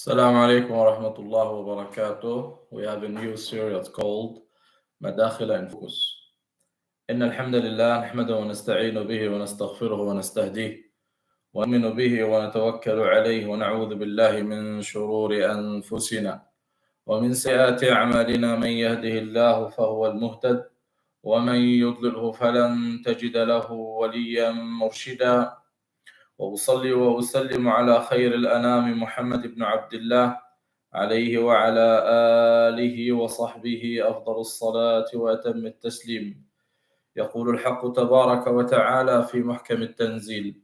Assalamu alaikum wa rahmatullahi wa barakatuh. We have a new series called Madakhila in Focus. إن الحمد لله نحمده ونستعين به ونستغفره ونستهديه ونؤمن به ونتوكل عليه ونعوذ بالله من شرور أنفسنا ومن سيئات أعمالنا من يهده الله فهو المهتد ومن يضلله فلن تجد له وليا مرشدا وأصلي وأسلم على خير الأنام محمد بن عبد الله عليه وعلى آله وصحبه أفضل الصلاة وأتم التسليم. يقول الحق تبارك وتعالى في محكم التنزيل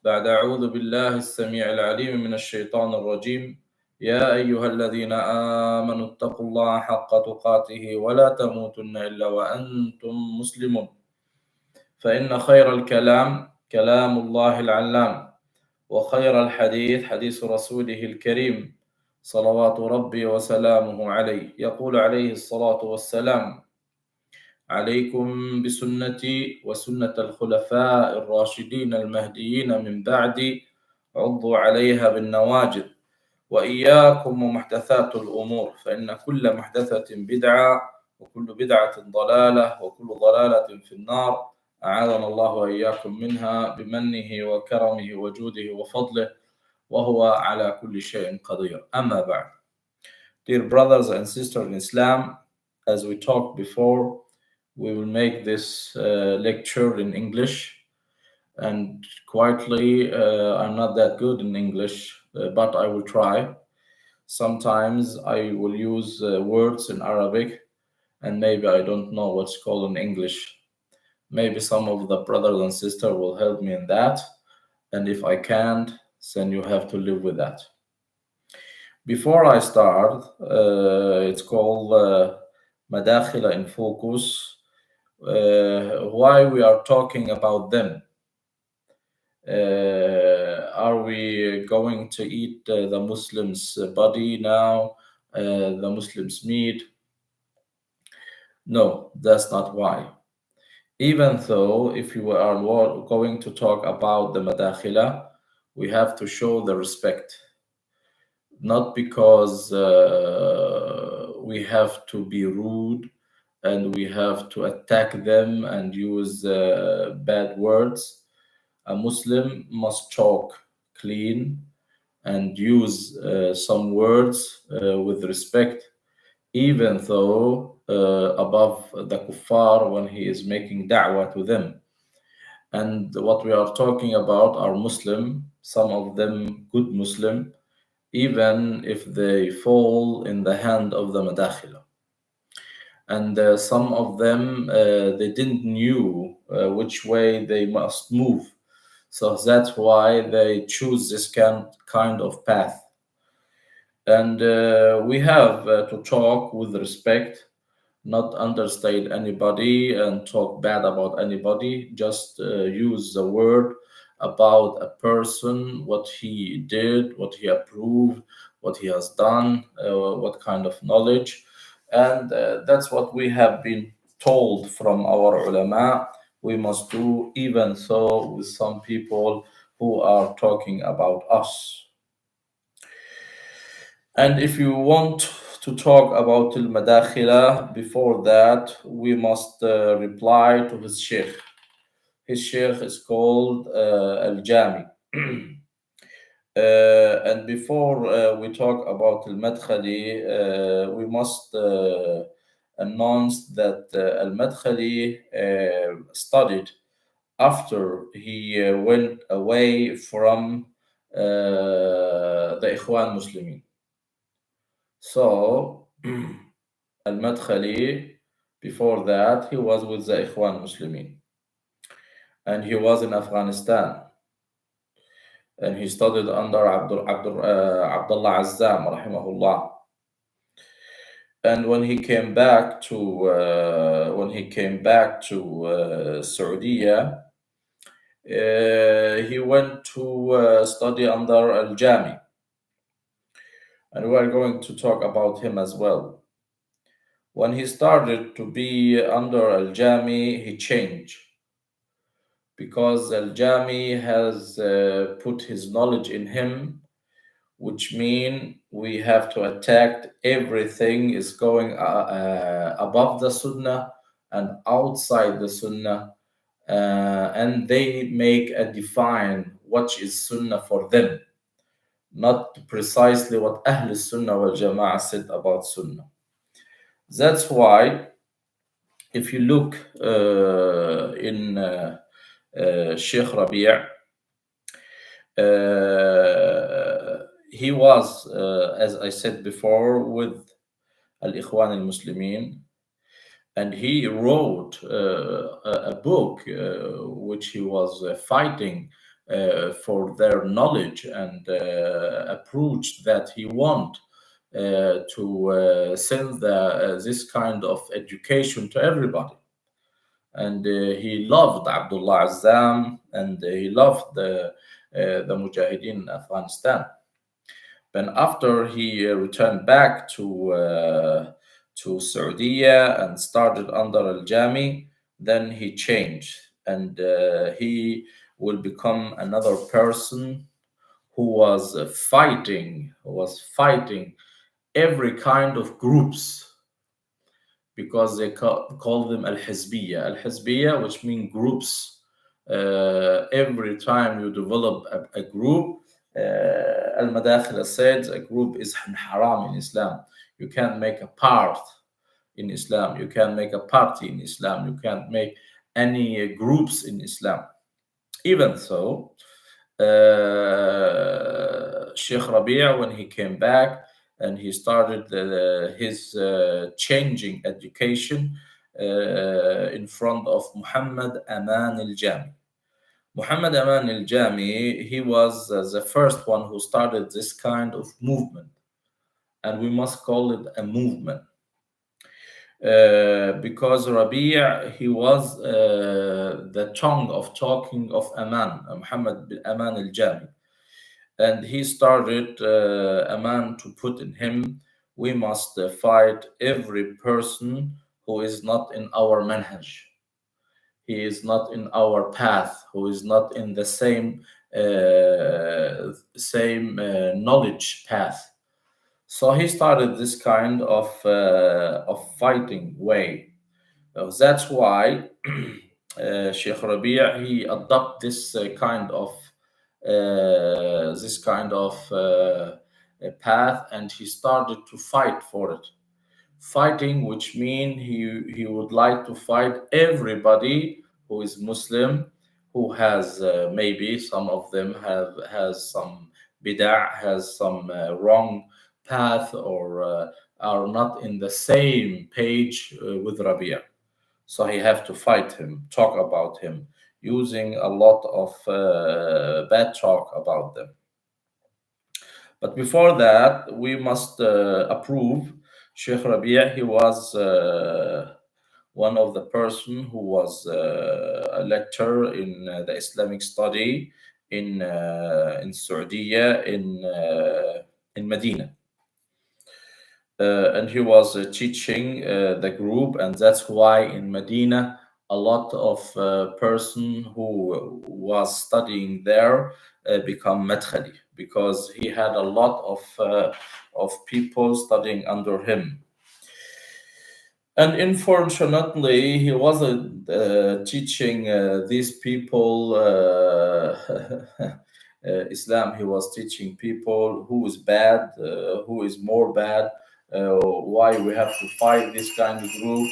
بعد أعوذ بالله السميع العليم من الشيطان الرجيم: يا أيها الذين آمنوا اتقوا الله حق تقاته ولا تموتن إلا وأنتم مسلمون، فإن خير الكلام كلام الله العلام، وخير الحديث حديث رسوله الكريم صلوات ربي وسلامه عليه. يقول عليه الصلاة والسلام: عليكم بسنتي وسنة الخلفاء الراشدين المهديين من بعدي، عضوا عليها بالنواجذ، وإياكم ومحدثات الأمور، فإن كل محدثة بدعة وكل بدعة ضلالة وكل ضلالة في النار، أعاذنا الله وإياكم منها بمنه وكرمه وجوده وفضله، وهو على كل شيء قدير. أما بعد. Dear brothers and sisters in Islam, as we talked before, we will make this lecture in English. And quietly, I'm not that good in English, but I will try. Sometimes I will use words in Arabic, and maybe I don't know what's called in English. Maybe some of the brothers and sisters will help me in that. And if I can't, then you have to live with that. Before I start, it's called Madakhila in Focus. Why we are talking about them? Are we going to eat the Muslims' body now, the Muslims' meat? No, that's not why. Even though if you are going to talk about the Madakhila, we have to show the respect. Not because we have to be rude and we have to attack them and use bad words. A Muslim must talk clean and use some words with respect, even though above the kuffar when he is making da'wah to them. And what we are talking about are Muslim, some of them good Muslim, even if they fall in the hand of the Madakhila. And some of them, they didn't knew which way they must move. So that's why they choose this kind of path. And we have to talk with respect, not understate anybody and talk bad about anybody. Just use the word about a person, what he did, what he approved, what he has done, what kind of knowledge. And that's what we have been told from our ulama we must do, even so with some people who are talking about us. And if you want to talk about Al Madakhila, before that, we must reply to his sheikh. His sheikh is called Al Jami. And before we talk about Al Madkhali, we must announce that Al Madkhali studied after he went away from the Ikhwan Muslimin. So, Al-Madkhali, before that, he was with the Ikhwan Muslimin. And he was in Afghanistan. And he studied under Abdullah Azzam, rahimahullah. And when he came back to Saudi, he went to study under Al-Jami. And we are going to talk about him as well. When he started to be under Al-Jami, he changed. Because Al-Jami has put his knowledge in him, which mean we have to attack everything is going above the Sunnah and outside the Sunnah, and they make a define what is Sunnah for them, not precisely what Ahl Sunnah wal Jama'ah said about Sunnah. That's why if you look in Sheikh Rabi', he was, as I said before, with Al-Ikhwan al-Muslimin, and he wrote a book which he was fighting for their knowledge and approach that he want to send this kind of education to everybody. And he loved Abdullah Azzam, and he loved the Mujahideen in Afghanistan. Then after he returned back to Saudi and started under Al Jami, then he changed, and he will become another person who was fighting every kind of groups, because they call them al-hizbiyya. Al-hizbiyya, which mean groups. Every time you develop a group, Al-Madakhila said a group is haram in Islam. You can't make a part in Islam. You can't make a party in Islam. You can't make any groups in Islam. Even so, Sheikh Rabi', when he came back and he started his changing education in front of Muhammad Aman al-Jami. Muhammad Aman al-Jami, he was the first one who started this kind of movement, and we must call it a movement. Because Rabi' he was the tongue of talking of Aman, Muhammad bin Aman al-Jami. And he started Aman to put in him, we must fight every person who is not in our manhaj. He is not in our path, who is not in the same knowledge path. So he started this kind of fighting way. That's why Sheikh Rabi' he adopted this kind of path, and he started to fight for it. Fighting, which means he would like to fight everybody who is Muslim, who has maybe some of them has some bid'ah, has some wrong path, or are not in the same page with Rabi'. So he have to fight him, talk about him, using a lot of bad talk about them. But before that, we must approve Sheikh Rabi'. He was one of the person who was a lecturer in the Islamic study in Saudi, in Medina. And he was teaching the group, and that's why in Medina a lot of person who was studying there become Madkhali, because he had a lot of people studying under him. And unfortunately, he wasn't teaching these people Islam. He was teaching people who is bad, who is more bad, why we have to fight this kind of group,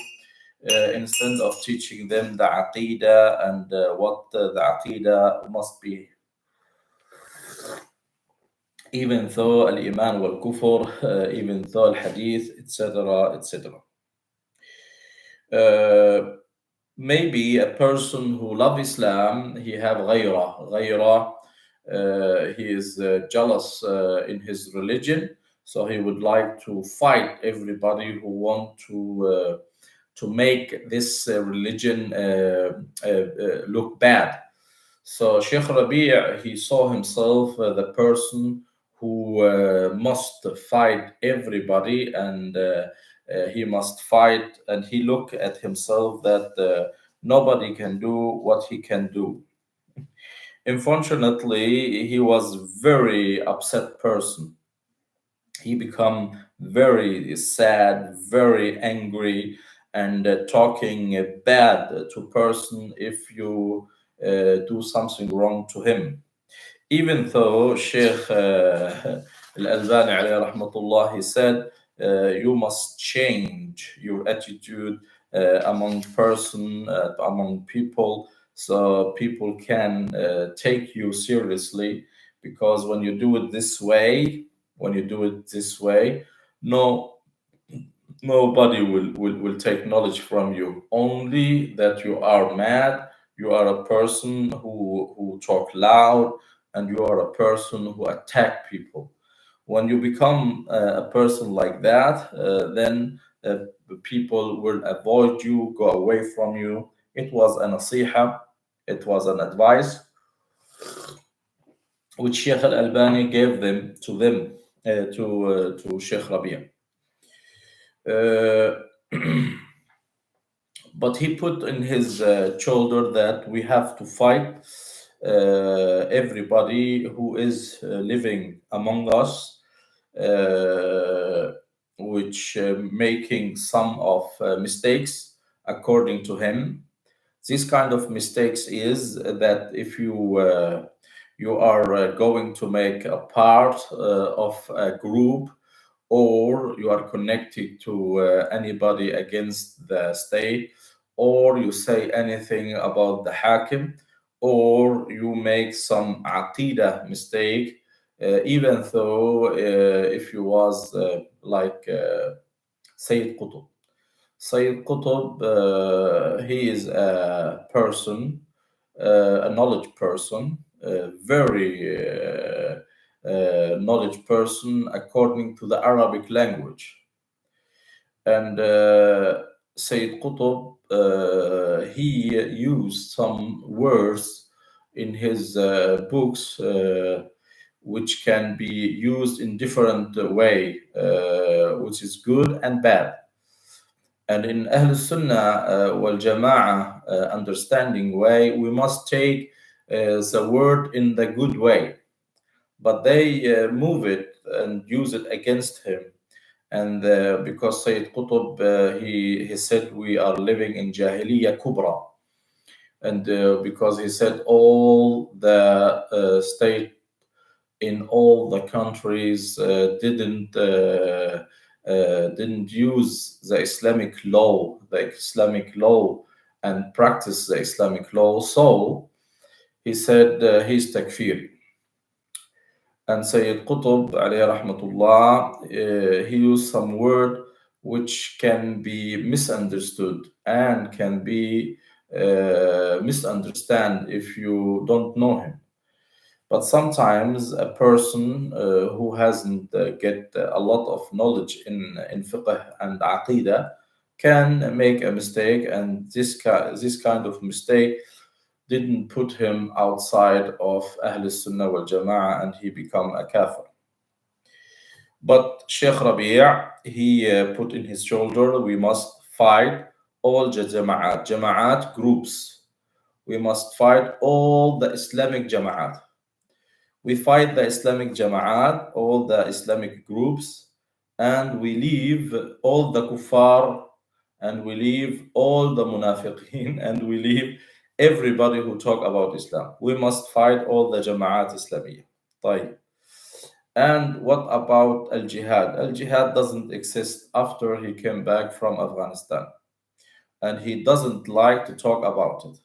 instead of teaching them the aqidah and what the aqidah must be. Even though al-iman wal-kufr, even though al-hadith, etc., etc. Maybe a person who loves Islam, he have ghayra, he is jealous in his religion, so he would like to fight everybody who want to make this religion look bad. So Sheikh Rabi' he saw himself the person who must fight everybody, and he must fight, and he looked at himself that nobody can do what he can do. Unfortunately, he was very upset person, he become very sad, very angry, and talking bad to person if you do something wrong to him. Even though Sheikh Al-Albani alayhi rahmatullah, he said, you must change your attitude among people, so people can take you seriously. Because when you do it this way, no nobody will take knowledge from you. Only that you are mad, you are a person who talk loud, and you are a person who attack people. When you become a person like that, then people will avoid you, go away from you. It was a nasiha, it was an advice which Sheikh Al Albani gave them to Sheikh Rabia. Uh, but he put in his shoulder that we have to fight everybody who is living among us, uh, which making some of mistakes according to him. This kind of mistakes is that if you are going to make a part of a group, or you are connected to anybody against the state, or you say anything about the hakim, or you make some aqidah mistake, even though if you was like Sayyid Qutb. Sayyid Qutb, he is a person, a knowledge person, a very knowledge person according to the Arabic language. And Sayyid Qutb, he used some words in his books which can be used in different way, which is good and bad. And in Ahl Sunnah wal Jama'ah understanding way, we must take the word in the good way, but they move it and use it against him. And because Sayyid Qutb, he said we are living in Jahiliyyah Kubra. And because he said all the state in all the countries didn't use the Islamic law, and practice the Islamic law. So he said he's takfiri. And Sayyid Qutb, alayhi rahmatullah, he used some word which can be misunderstood and can be misunderstand if you don't know him. But sometimes a person who hasn't get a lot of knowledge in fiqh and aqidah can make a mistake, and this kind of mistake didn't put him outside of Ahl Sunnah wal Jama'ah, and he become a kafir. But Sheikh Rabi', he put in his shoulder, we must fight all the jama'at groups. We must fight all the Islamic jama'at. We fight the Islamic Jama'at, all the Islamic groups, and we leave all the kuffar, and we leave all the munafiqeen, and we leave everybody who talk about Islam. We must fight all the Jama'at Islamiyah. طيب. And what about Al-Jihad? Al-Jihad doesn't exist after he came back from Afghanistan, and he doesn't like to talk about it.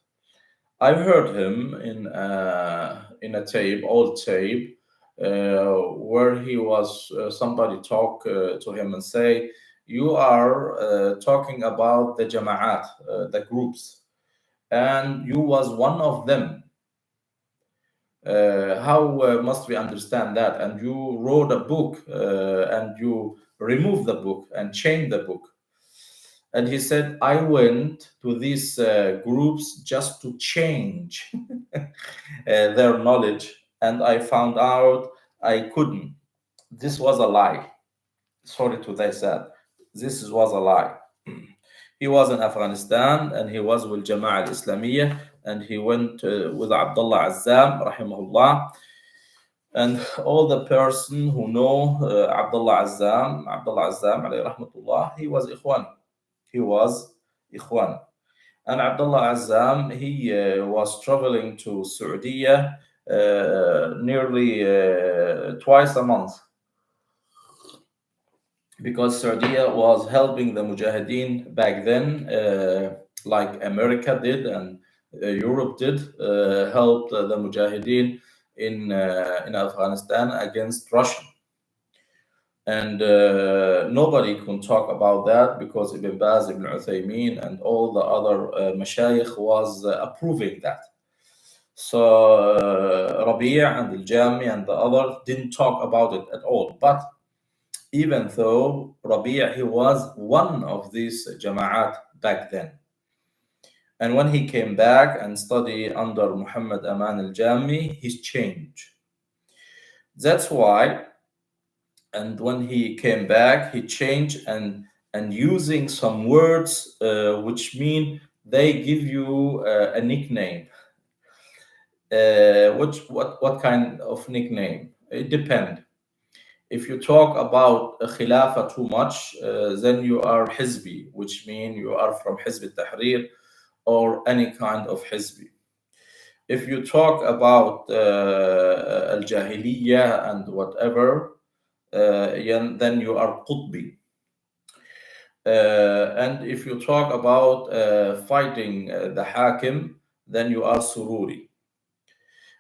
I heard him in a tape, old tape, where he was somebody talk to him and say, "You are talking about the jama'at, the groups, and you was one of them. How must we understand that? And you wrote a book, and you removed the book and changed the book." And he said, I went to these groups just to change their knowledge, and I found out I couldn't. This was a lie. Sorry to say that. Was a lie. He was in Afghanistan, and he was with Jama'ah al-Islamiyah, and he went with Abdullah Azzam, rahimahullah. And all the person who know Abdullah Azzam alayhi rahmatullah, he was Ikhwan. He was Ikhwan. And Abdullah Azzam, he was traveling to Saudi nearly twice a month, because Saudi was helping the Mujahideen back then, like America did and Europe did, helped the Mujahideen in Afghanistan against Russia. And nobody can talk about that, because Ibn Baz, Ibn Uthaymeen, and all the other mashayikh was approving that. So Rabi' and Al-Jami and the others didn't talk about it at all. But even though Rabi' he was one of these jama'at back then. And when he came back and studied under Muhammad Aman al-Jami, he's changed. That's why, and when he came back, he changed and using some words which mean they give you a nickname. What kind of nickname? It depends. If you talk about Khilafah too much, then you are Hizbi, which means you are from Hizb al-Tahrir or any kind of Hizbi. If you talk about Al-Jahiliyyah and whatever, then you are Qutbi. And if you talk about fighting the Hakim, then you are Sururi.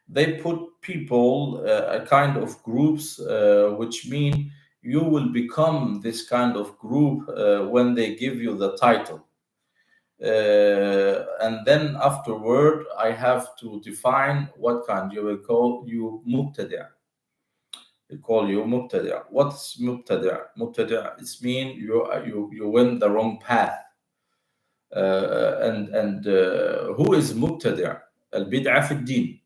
They put people a kind of groups, which mean you will become this kind of group when they give you the title. And then afterward, I have to define what kind. You will call you Mubtadi'. They call you Mubtadi'. What's Mubtadi'? Mubtadi' it means you went the wrong path. And who is Mubtadi'? Al-bid'ah fi ad-din.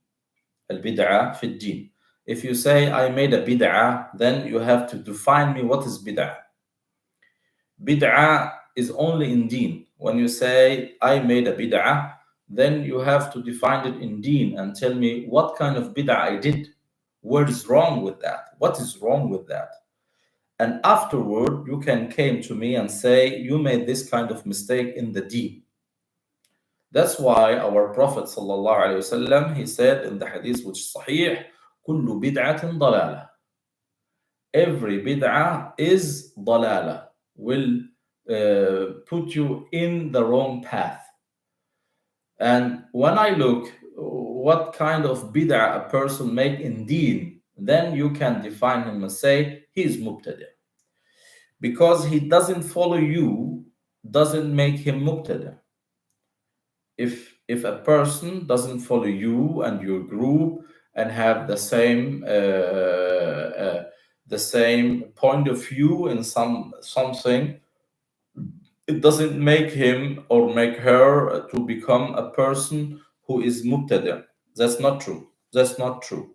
Al-bid'ah fi ad-din. If you say I made a bid'ah, then you have to define me what is bid'ah. Bid'ah is only in deen. When you say I made a bid'ah, then you have to define it in deen and tell me what kind of bid'ah I did. What is wrong with that? What is wrong with that? And afterward, you can come to me and say you made this kind of mistake in the deen. That's why our Prophet ﷺ, he said in the hadith which is sahih, كل بدعة ضلالة. Every bid'ah is ضلالة, will put you in the wrong path. And when I look what kind of bid'ah a person make in deen, then you can define him and say he is mubtadi'. Because he doesn't follow you doesn't make him mubtadi'. If a person doesn't follow you and your group and have the same point of view in something, it doesn't make him or make her to become a person who is mubtadi'. That's not true. That's not true.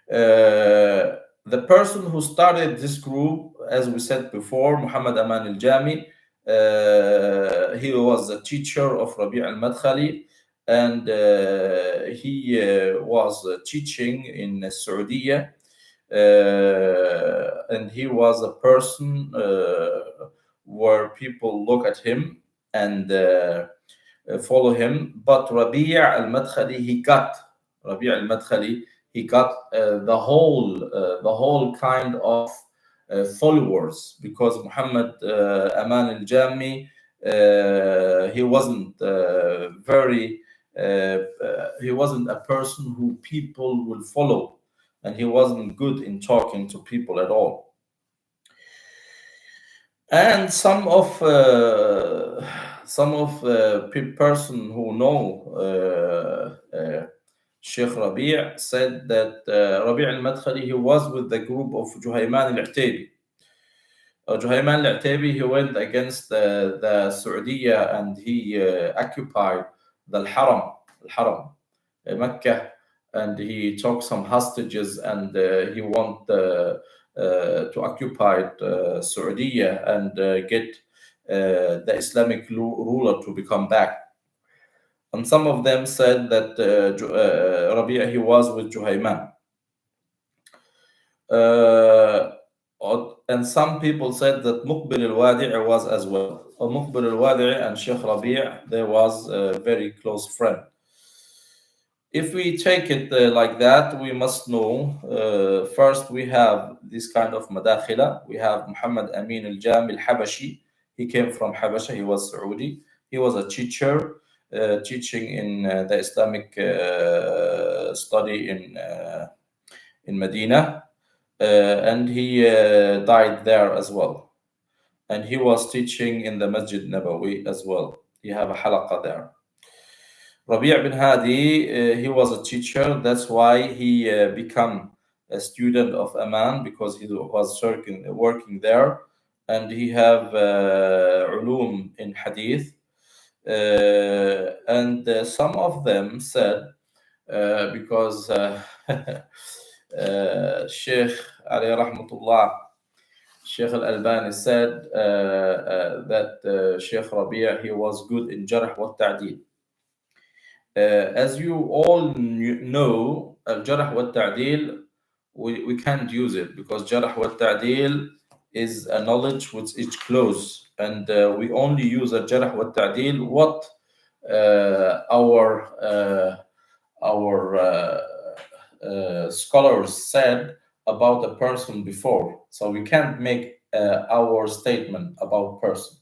The person who started this group, as we said before, Muhammad Aman al-Jami, he was a teacher of Rabi' al-Madkhali, and he was teaching in Saudi, and he was a person where people look at him and follow him. But Rabi' al-Madkhali, he got the whole kind of followers, because Muhammad Aman al-Jami, he wasn't he wasn't a person who people will follow, and he wasn't good in talking to people at all. And some of person who know Sheikh Rabi' said that Rabi' al-Madkhali, he was with the group of Juhayman al-I'tabi. Juhayman al-I'tabi, he went against the Saudi and he occupied the Al-Haram, Mecca, and he took some hostages, and he wanted to occupy Saudi and get the Islamic ruler to become back. And some of them said that Rabi' he was with Juhayman. Uh, and some people said that Muqbil al-Wadi'i was as well. Muqbil al-Wadi'i and Sheikh Rabi' there was a very close friend. If we take it like that, we must know first we have this kind of Madakhila. We have Muhammad Amin al-Jami al-Habashi. He came from Habasha, he was Saudi. He was a teacher teaching in the Islamic study in Medina, and he died there as well. And he was teaching in the Masjid Nabawi as well. He have a halaqa there. Rabi' bin Hadi, he was a teacher. That's why he became a student of Aman because he was working there, and he have ulum in hadith. And some of them said because Sheikh Ali Rahmatullah, Sheikh Al-Albani said that Sheikh Rabi' he was good in Jarh wa Ta'dil. As you all know, Al-Jarh wa Ta'dil, we can't use it because Jarh wa Ta'dil is a knowledge which is close, and we only use Al-Jarh wa Ta'dil what our scholars said about a person before. So we can't make our statement about person.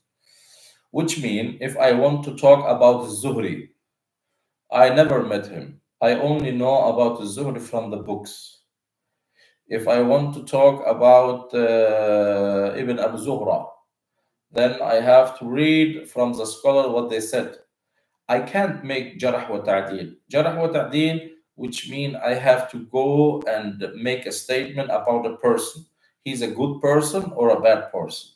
Which means if I want to talk about Zuhri, I never met him. I only know about Zuhri from the books. If I want to talk about Ibn Abu Zuhra, then I have to read from the scholar what they said. I can't make Jarh wa Ta'dil. Jarh wa Ta'dil, which means I have to go and make a statement about a person. He's a good person or a bad person.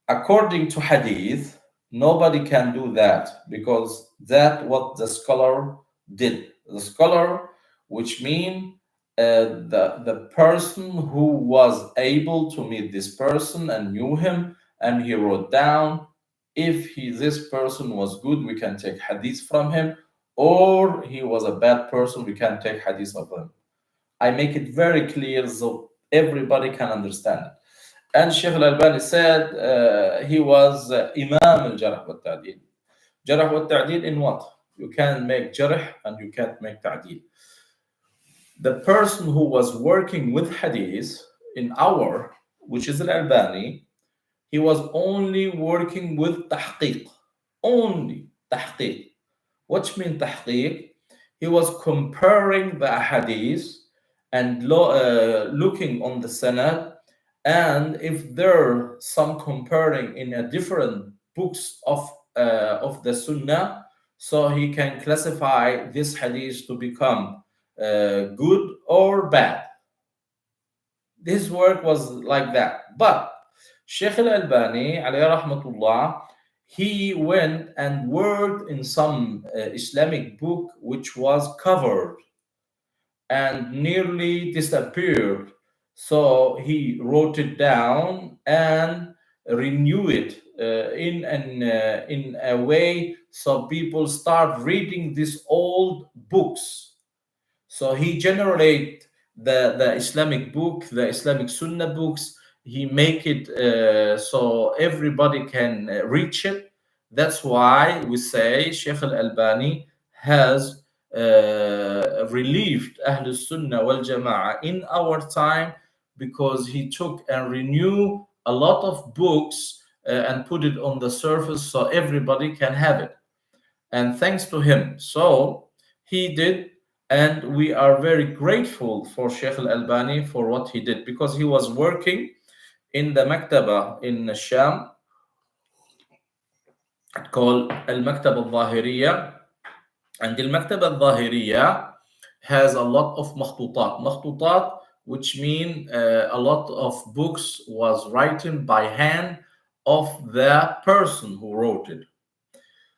According to Hadith, nobody can do that because that's what the scholar did. The scholar, which means the person who was able to meet this person and knew him, and he wrote down if this person was good, we can take hadith from him, or he was a bad person, we can take hadith of him. I make it very clear so everybody can understand it. And Sheikh Al-Albani said he was Imam al-Jarh wa Ta'dil. Jarh wa Ta'dil in what? You can make Jarh and you can't make Ta'dil. The person who was working with hadith in our, which is Al-Albani, he was only working with tahqiq. Only tahqiq. What means tahqiq? He was comparing the hadith and looking on the sanad, and if there some comparing in a different books of the sunnah, so he can classify this hadith to become good or bad. His work was like that. But Sheikh Al-Albani, alayhi rahmatullah, he went and worked in some Islamic book which was covered and nearly disappeared. So he wrote it down and renew it in a way so people start reading these old books. So he generate the Islamic book, the Islamic Sunnah books. He make it so everybody can reach it. That's why we say Sheikh Al-Albani has relieved Ahl Sunnah wal Jama'ah in our time because he took and renew a lot of books and put it on the surface so everybody can have it. And thanks to him, so he did, and we are very grateful for Sheikh Al-Albani for what he did because he was working in the maktaba in Sham called Al-Maktaba Al-Zahiriya, and the Maktaba Al-Zahiriya has a lot of makhtutat, which mean a lot of books was written by hand of the person who wrote it.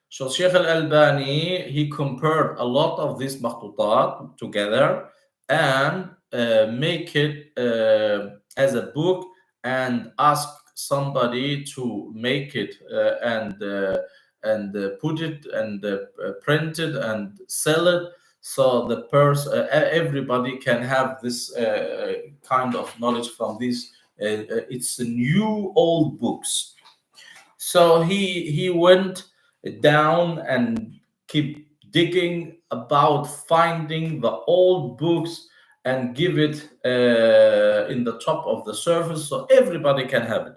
So Sheikh Al-Albani, he compared a lot of these makhtutat together and make it as a book and ask somebody to make it and put it and print it and sell it So everybody can have this kind of knowledge from these. It's new old books. So he went down and keep digging about finding the old books and give it in the top of the surface so everybody can have it.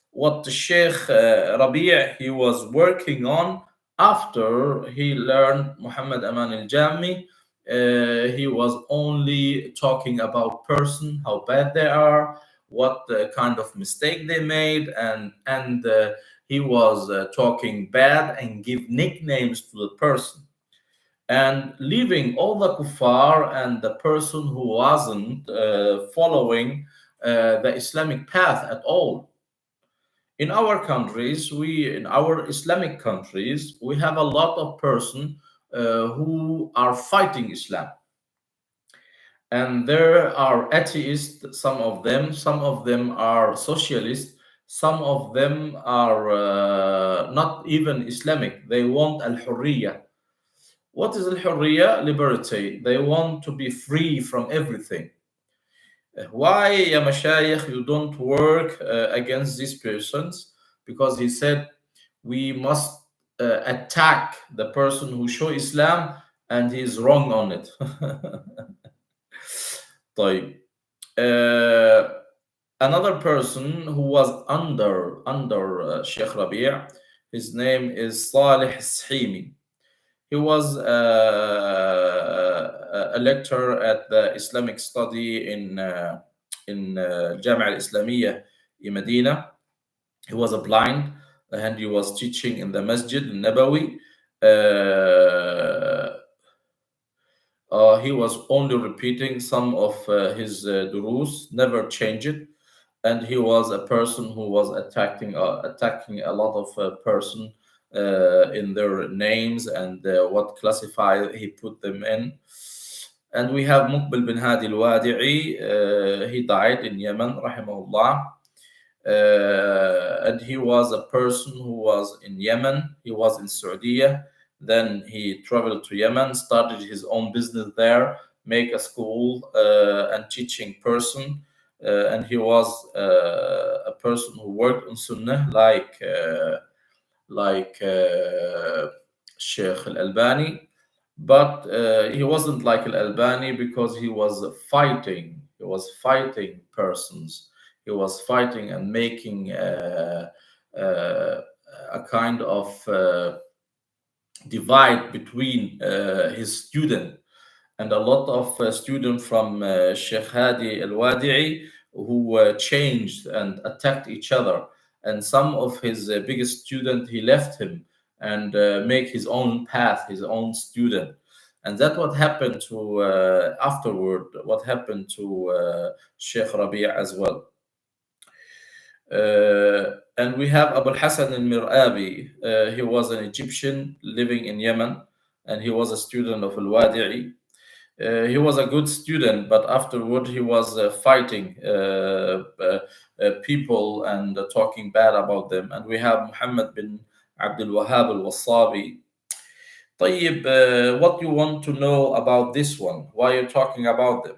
What the Sheikh Rabi' he was working on after he learned Muhammad Aman al-Jami, he was only talking about person, how bad they are, what kind of mistake they made, and he was talking bad and give nicknames to the person and leaving all the kuffar and the person who wasn't following the Islamic path at all. In our Islamic countries, we have a lot of person who are fighting Islam, and there are atheists. Some of them are socialists, some of them are not even Islamic. They want al-hurriya. What is al-hurriya? Liberty. They want to be free from everything. Why, ya mashayikh, you don't work against these persons? Because he said we must attack the person who show Islam and he is wrong on it. طيب. Uh, Another person who was under Sheikh Rabi', his name is Salih Shimi. He was a lecturer at the Islamic study in Jamia al-Islamiyya in Medina. He was a blind and he was teaching in the Masjid al-Nabawi. Uh, he was only repeating some of his durus, never changed it, and he was a person who was attacking a lot of person in their names and what classify he put them in. And we have Muqbil bin Hadi al-Wadi'i. He died in Yemen, rahimahullah. And he was a person who was in Yemen. He was in Saudi. Then he traveled to Yemen, started his own business there, make a school and teaching person. And he was a person who worked on Sunnah like Sheikh Al-Albani. But he wasn't like Al-Albani because he was fighting. He was fighting persons. He was fighting and making a kind of divide between his student and a lot of students from Sheikh Hadi al-Wadi'i who changed and attacked each other. And some of his biggest student, he left him and make his own path, his own student. And that what happened to afterward, what happened to Sheikh Rabi' as well. And we have Abu Hassan al-Mir'abi. He was an Egyptian living in Yemen, and he was a student of al-Wadi'i. He was a good student, but afterward he was fighting people and talking bad about them. And we have Muhammad bin Abdul Wahhab al-Wassabi. طيب, what you want to know about this one? Why are you talking about them?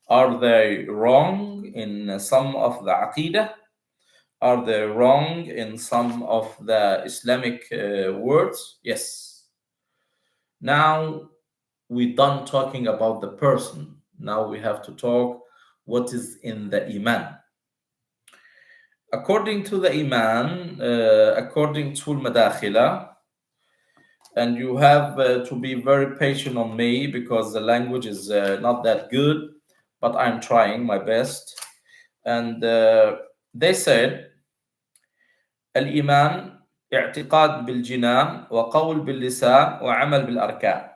Are they wrong in some of the Aqidah? Are they wrong in some of the Islamic words? Yes. Now we're done talking about the person. Now we have to talk what is in the Iman. According to the Iman, according to Madakhila, and you have to be very patient on me because the language is not that good, but I'm trying my best. And they said, الإيمان اعتقاد بالجنان وقول باللسان وعمل بالأركان.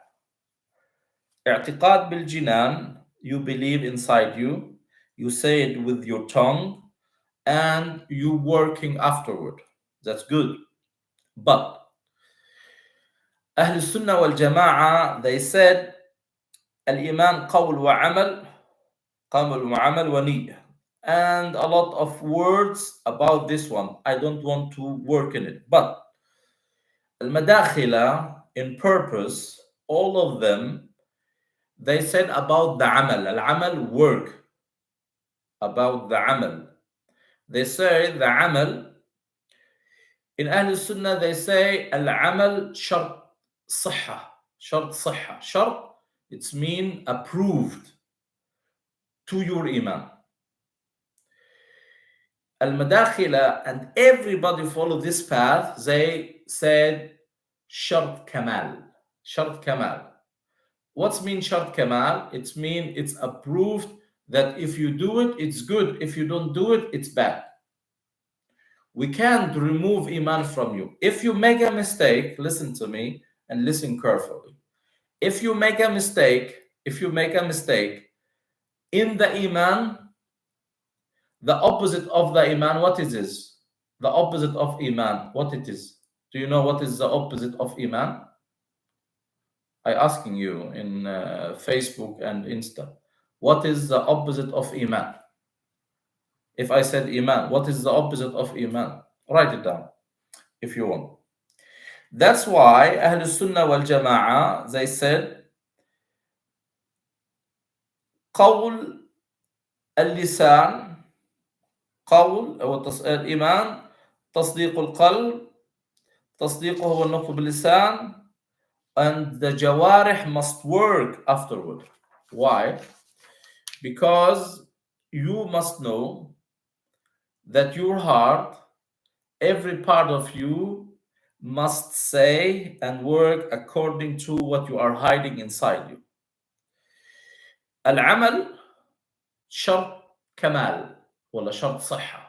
اعتقاد بالجنان, you believe inside you, you say it with your tongue, and you working afterward. That's good. But أهل السنة والجماعة, they said الإيمان قول وعمل, قول وعمل ونية. And a lot of words about this one. I don't want to work in it. But المداخلة in purpose, all of them, they said about the amal, al-amal, work, about the amal. They say the amal, in Ahl Sunnah they say al-amal shart صحة, shart صحة. Shart, it's mean approved to your iman. Al-Madakhila and everybody follow this path, they said shart kamal. Shart kamal. What's mean shart kamal? It's mean it's approved that if you do it, it's good. If you don't do it, it's bad. We can't remove iman from you. If you make a mistake, listen to me and listen carefully. If you make a mistake in the iman, the opposite of the iman, what it is? The opposite of iman, what it is? Do you know what is the opposite of iman? I asking you in Facebook and Insta. What is the opposite of iman? If I said iman, what is the opposite of iman? Write it down if you want. That's why Ahl Sunnah wal Jama'ah, they said قول اللسان, قول أو الإيمان تصديق القلب, تصديقه هو النطق باللسان, and the jawarih must work afterward. Why? Because you must know that your heart, every part of you must say and work according to what you are hiding inside you. Al-amal shart kamal wala shart صحة.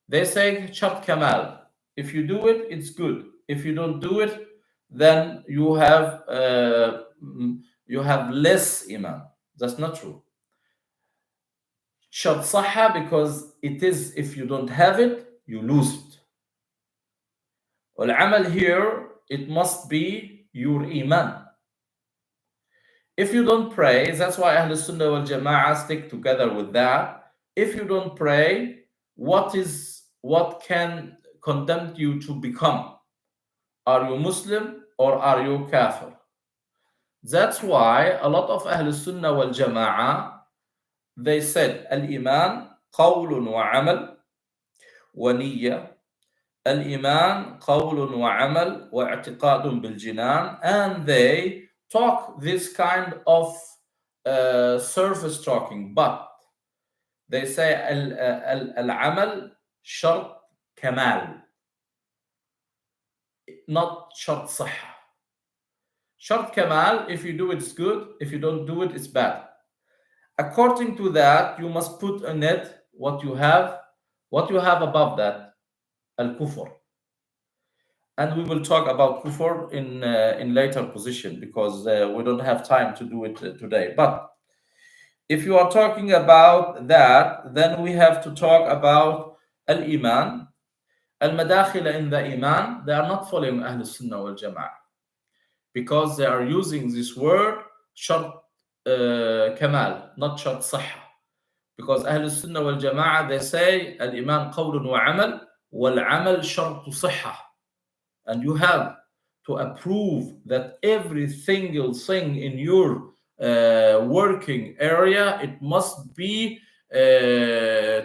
They say shart kamal. If you do it, it's good. If you don't do it, then you have less iman. That's not true. Shart صحة, because it is, if you don't have it, you lose it. Al-amal here, it must be your iman. If you don't pray, that's why Ahl Sunnah wal Jama'ah stick together with that. If you don't pray, what can condemn you to become? Are you Muslim or are you kafir? That's why a lot of Ahl Sunnah wal Jama'ah, they said al-iman qawlun wa amal wa niyya. Al-iman qawlun wa amal wa i'tiqadun bil jinan, and they talk this kind of surface talking, but they say al-amal shart kamal, not shart صحة. Shart kamal, if you do it, it's good. If you don't do it, it's bad. According to that, you must put in it what you have above that, al-kufr. And we will talk about kufr in later position, because we don't have time to do it today. But if you are talking about that, then we have to talk about al-iman. Al-Madakhila in the iman, they are not following Ahl Sunnah wal Jama'ah, because they are using this word shart kamal, not shart صحة. Because Ahl Sunnah wal Jama'ah, they say al-iman qawlun wa amal wal amal shart صحة. And you have to approve that every single thing in your working area, it must be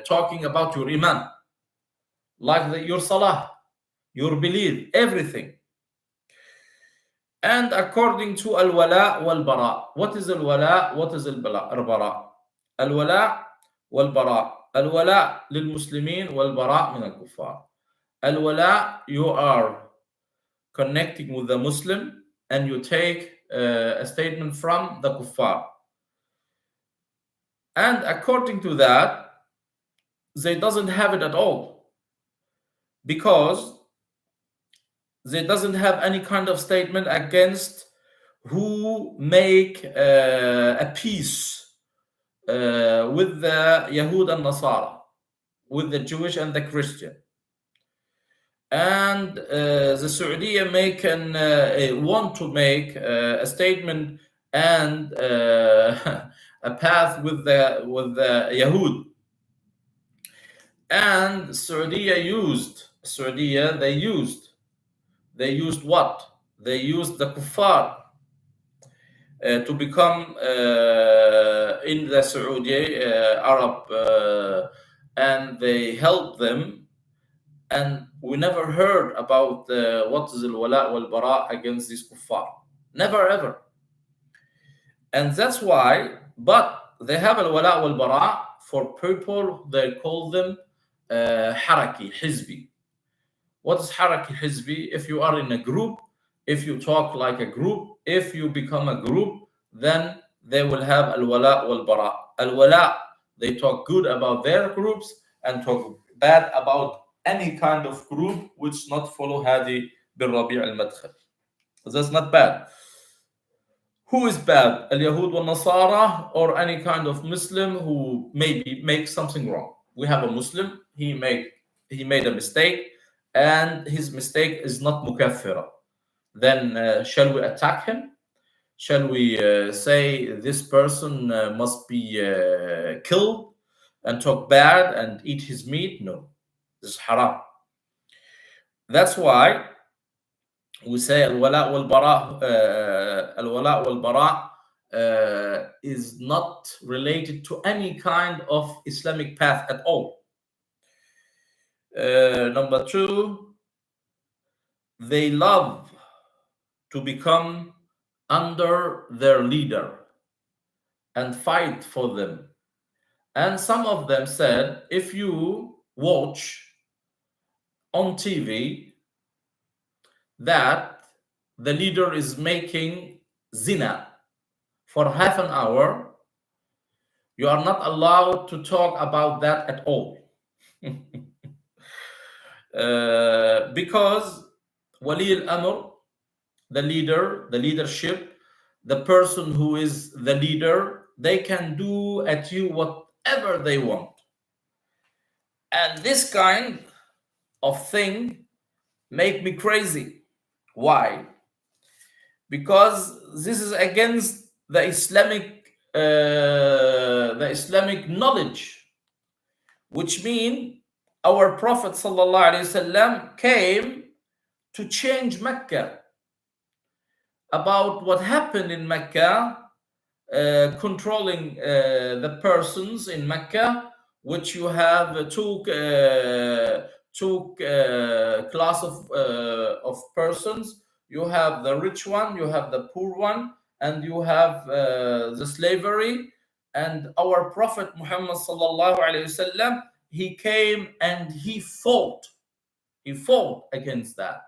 talking about your iman, like your salah, your belief, everything. And according to al-wala wal-bara. What is al-wala? What is al-bara? Al-wala wal-bara. Al-wala lil-muslimin wal-bara min al-kuffar. Al-wala, you are connecting with the Muslim and you take a statement from the kuffar. And according to that, they doesn't have it at all, because they doesn't have any kind of statement against who make a peace with the Yahud and Nasara, with the Jewish and the Christian. And the Saudi want to make a statement and a path with the Yahud. And Saudi used what? They used the kuffar. to become in the Saudi Arab, and they helped them, and we never heard about what is al-wala wal-bara against these kuffar. Never ever. And that's why, but they have al-wala wal-bara for people, they call them haraki, hizbi. What is haraki hizbi? If you are in a group, if you talk like a group, if you become a group, then they will have al-wala wal-bara. Al-wala, they talk good about their groups and talk bad about any kind of group which not follow Hadi bin Rabi' al-Madkhal. That's not bad. Who is bad? Al-Yahud wal-Nasara, or any kind of Muslim who maybe makes something wrong. We have a Muslim, he made a mistake, and his mistake is not mukaffira. Then shall we attack him? Shall we say this person must be killed and talk bad and eat his meat? No, this is haram. That's why we say al-wala wal-bara is not related to any kind of Islamic path at all. Number two, they love to become under their leader and fight for them. And some of them said, if you watch on TV that the leader is making zina for half an hour, you are not allowed to talk about that at all. Because Wali al-Amr, the leadership, the person who is the leader, they can do at you whatever they want. And this kind of thing make me crazy. Why? Because this is against the Islamic knowledge, which means our Prophet ﷺ came to change Mecca. About what happened in Mecca, controlling the persons in Mecca, which you have two class of persons. You have the rich one, you have the poor one, and you have the slavery. And our Prophet Muhammad sallallahu alaihi wasallam, he came and he fought against that,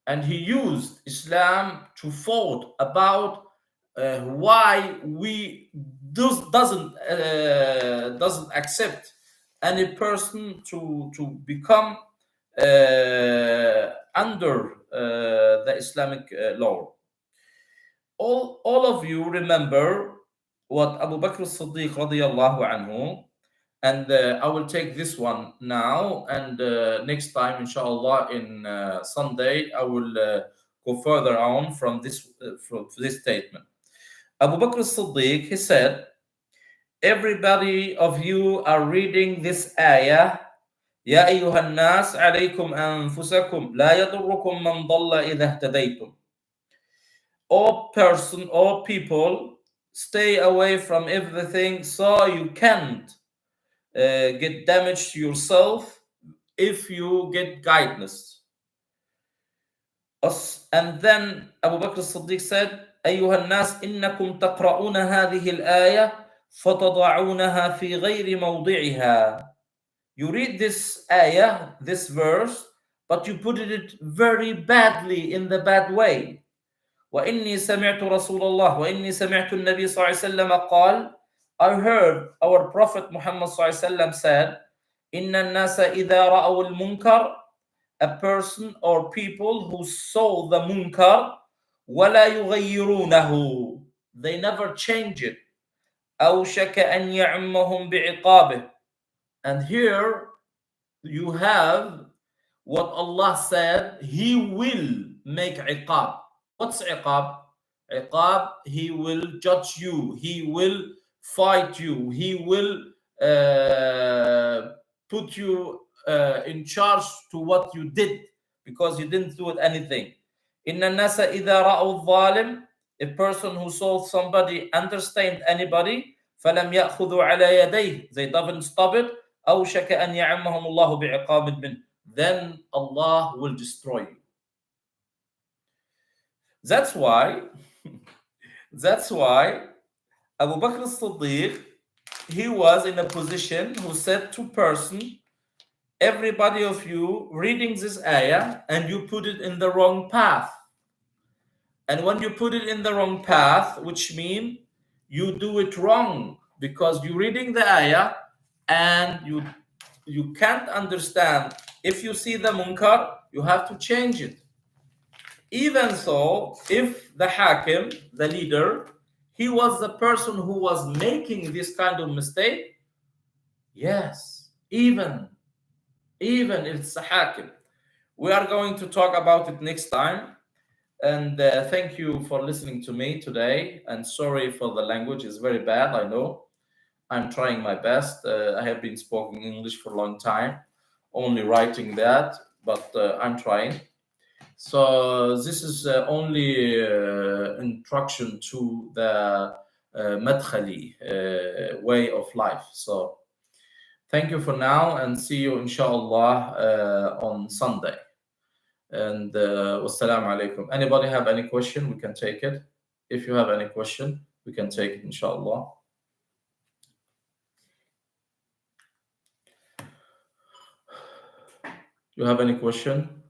and he used Islam to fight about why we doesn't accept any person to become under the Islamic law. All of you remember what Abu Bakr as-Siddiq radiyallahu anhu, and I will take this one now, and next time inshallah in Sunday I will go further on from this statement. Abu Bakr as-Siddiq, he said, everybody of you are reading this ayah, يا أيها الناس عليكم أنفسكم لا يضركم من ضل إذا اهتديتم. All person, all people, stay away from everything so you can't get damage to yourself if you get guidance. And then Abu Bakr as-Siddiq said, أيها الناس إنكم تقرؤون هذه الآية فتضعونها في غير موضعها. You read this ayah, this verse, but you put it very badly, in the bad way. وإني سمعت رسول الله وإني سمعت النبي صلى الله عليه وسلم قال, I heard our Prophet Muhammad صلى الله عليه وسلم said, إن الناس إذا رأوا المنكر, a person or people who saw the munkar, ولا يغيرونه, they never change it, أوشك أن يعمهم بعقابه. And here you have what Allah said, He will make iqab. What's iqab? Iqab, He will judge you, He will fight you, He will put you in charge to what you did because you didn't do anything. إن الناس إذا رأوا الظالم A person who saw somebody understand anybody فلم يأخذوا على يديه, they don't stop it, أوشك أن يعمهم الله بعقاب منه, then Allah will destroy you. That's why Abu Bakr as-Siddiq, he was in a position who said to person, everybody of you reading this ayah and you put it in the wrong path. And when you put it in the wrong path, which means you do it wrong because you're reading the ayah and you can't understand. If you see the munkar, you have to change it. Even so, if the hakim, the leader, he was the person who was making this kind of mistake, yes, even if it's a hakim. We are going to talk about it next time. And thank you for listening to me today. And sorry for the language, it's very bad, I know. I'm trying my best. I have been speaking English for a long time, only writing that, but I'm trying. So this is only introduction to the Madakhili way of life. So thank you for now and see you inshallah on Sunday. And wassalamu alaikum. Anybody have any question? We can take it. If you have any question, we can take it inshallah. You have any question?